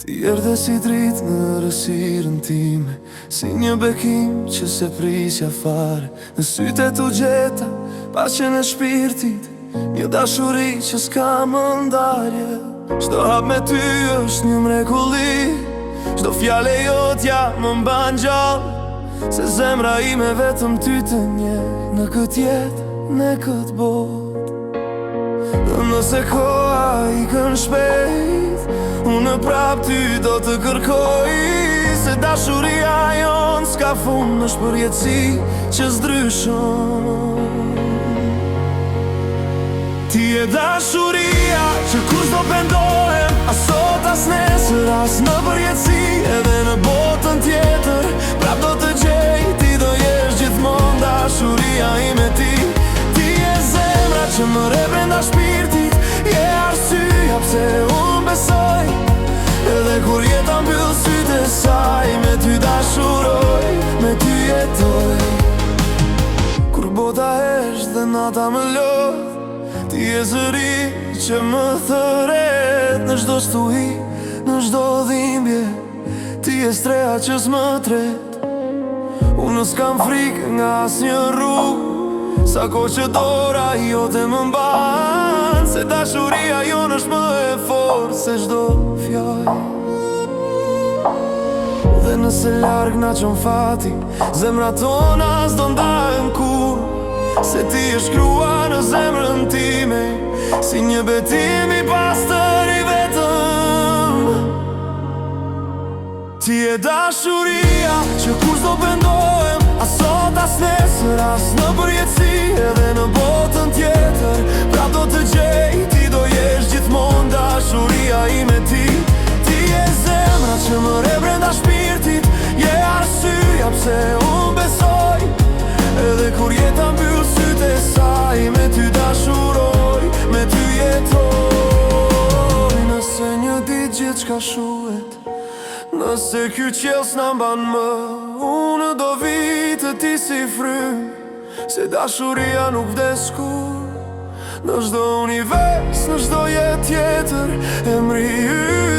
Ti erdhe si dritë në rësirën time, si një bekim që se prisja fare. Në syte t'u gjeta, paqen e shpirtit, një dashuri që s'ka më ndarje. Çdo hap me ty është një mrekulli, çdo fjale jotja më mban gjallë, se zemra ime vetëm ty të njeh në këtë jetë, në këtë botë. Dhe nëse koha i kën shpejt, unë prap ty do të kërkoj, se dashuria jon s'ka fund, është përjetësi që s'ndryshon. Ti e dashuria që kur s'do pendohem, as sot as nesër, as në përjetësi, edhe në botën tjetër, prap do të gjej, ti do jesh gjithmonë dashuria ime ti. Ti e zemra që më re brenda shpirtit, je arsyeja pse unë besoj, edhe kur jeta mbyll sytë e saj, me ty dashuroj, me ty jetoj. Kur bota hesht dhe nata më lodh, ti e zëri që më thëret, në çdo stuhi, në çdo dhimbje, ti e streha që s'më tret. Unë s'kam frikë nga asnjë rrugë, sa ko që dora jote më mban, se dashuria jonë është më e fortë se çdo fjallë. Dhe nëse larg na qon fati, zemra tona s'do ndahen kur, se ti e shkrua në zemrën time, si një betim i pastër i vetëm. Ti e dashuria që kur s'do pendohem, as sot as nesër, as në përjetësi, edhe në botën tjetër, prap do të gjej, ti do jesh gjithmonë dashuria ime ti. Ti e zemra që më re brenda shpirtit, je arsyeja pse unë besoj, edhe kur jeta mbyll sytë e saj, me ty dashuroj, me ty jetoj. Nëse një ditë gjithçka shuhet, nëse ky qiell s'na mban më, unë do vi te ti si frymë, se dashuria nuk vdes kur. Në çdo univers, në çdo jetë tjetër, emri yt